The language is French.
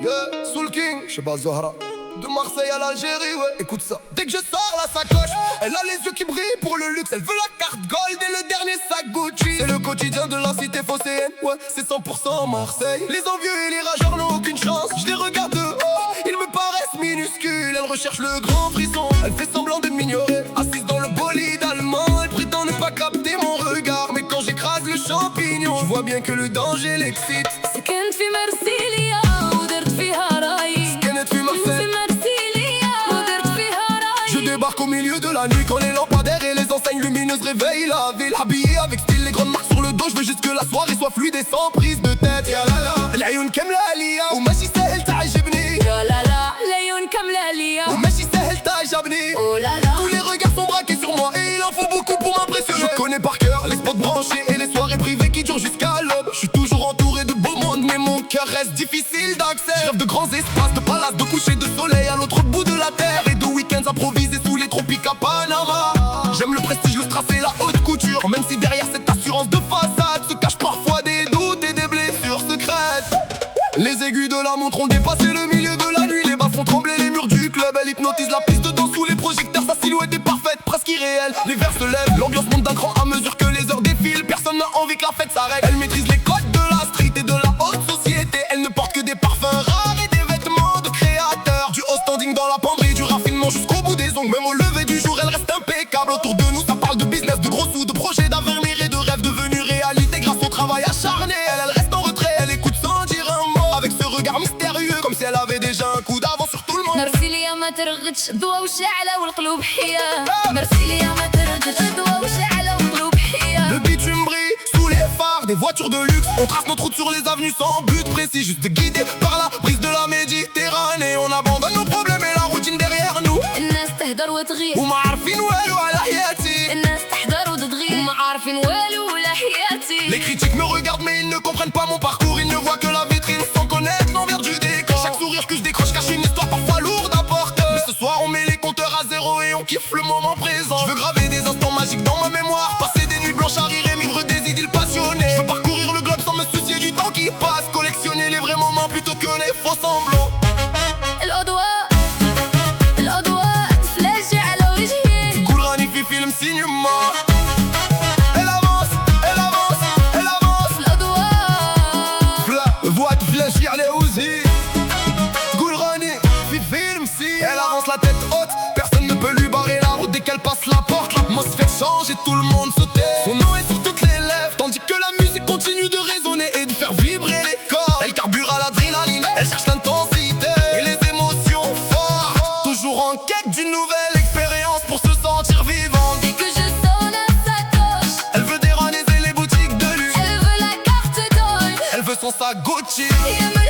Yeah, Soul King, je sais pas Zahra. De Marseille à l'Algérie, ouais, écoute ça. Dès que je sors la sacoche, elle a les yeux qui brillent pour le luxe. Elle veut la carte gold et le dernier sac Gucci. C'est le quotidien de la cité phocéenne, ouais, c'est 100% Marseille. Les envieux et les rageurs n'ont aucune chance. Je les regarde de haut, ils me paraissent minuscules. Elle recherche le grand frisson, elle fait semblant de m'ignorer. Assise dans le bolide allemand, elle prétend ne pas capter mon regard. Mais quand j'écrase le champignon, je vois bien que le danger l'excite. سكنت في مرسيليا ودرت فيها راي. سكنت في Marseille. Je débarque au milieu de la nuit quand les lampadaires et les enseignes lumineuses réveillent la ville. Habillé avec style, les grandes marques sur le dos. Je veux juste que la soirée soit fluide et sans prise de tête. Ya la la, العيون كاملة عليا وماشي سهل تعجبني. يا لا لا العيون كاملة عليا وماشي سهل تعجبني. Oh là là. Tous les regards sont braqués sur moi et il en faut beaucoup pour m'impressionner. Je connais par cœur les spots branchés et les soirées privées qui durent jusqu'à l'aube. Je suis toujours entouré de beau monde mais mon cœur reste difficile d'accès. Je rêve de grands espaces, de palaces, de coucher de soleil à l'autre bout de la terre et de week-ends improvisés sous les tropiques à Panama. J'aime le prestige, le strass et la haute couture, même si derrière cette assurance de façade se cachent parfois des doutes et des blessures secrètes. Les aiguilles de la montre ont dépassé le milieu de la nuit. Les basses font trembler les murs du club. Elle hypnotise la piste de danse sous les projecteurs. Sa silhouette est parfaite, presque irréelle. Les verres se lèvent, l'ambiance monte d'un cran à mesure que les heures défilent. Personne n'a envie que la fête s'arrête. Elle maîtrise les codes de la street et de la haute société. Elle ne porte que des parfums rares et des vêtements de créateurs. Du haut standing dans la penderie, du raffinement jusqu'au bout des ongles. Même au lever du jour, elle reste impeccable. Autour de nous, ça parle de business, de gros sous, de projets d'avenir et de rêves devenus réalité grâce au travail acharné. Elle reste en retrait, elle écoute sans dire un mot, avec ce regard mystérieux, comme si elle avait déjà un coup d'avance sur tout le monde. مرسيليا ما ترغدش ضوا وشعلة والقلوب حية. مرسيليا ما ترغدش ضوا وشعلة والقلوب حية. Le bitume brille sous les phares des voitures de luxe. On trace notre route sur les avenues sans but précis, juste guidé par la brise de la Méditerranée. On abandonne nos problèmes et la routine derrière nous. الناس تهدر وتغير وما عارفين والو على حياتي. الناس تحضر وتتغير وما عارفين والو ولا حياتي. Les critiques me regardent mais ils ne comprennent pas mon parcours. Ils ne voient que la vitrine sans connaître l'envers du décor. Chaque sourire que je décroche cache une histoire parfois lourde à porter. Mais ce soir on met les compteurs à zéro et on kiffe le moment présent. Je veux graver des instants magiques dans ma mémoire, passer des nuits blanches à rire et vivre des idylles passionnées. Je veux parcourir le globe sans me soucier du temps qui passe, collectionner les vrais moments plutôt que les faux semblants. الأضواء الأضواء تفلاجع على وجهي. كل غني في فيلم سينما. Elle avance, elle avance, elle avance. الأضواء voix تفلاجي على وجهي. تقول غني في فيلم سينما. Elle avance la tête haute, personne ne peut lui barrer la route. Dès qu'elle passe la porte, l'atmosphère change et tout le monde se tait. Son nom est sur toutes les lèvres, tandis que la musique continue de résonner et de faire vibrer les corps. Elle carbure à l'adrénaline, elle cherche l'intensité et les émotions fortes. Toujours en quête d'une nouvelle expérience pour se sentir vivant. Dès que je sonne à sa cloche, Elle veut déraner les boutiques de luxe. elle veut la carte d'or. Elle veut son sac Gucci. Et elle me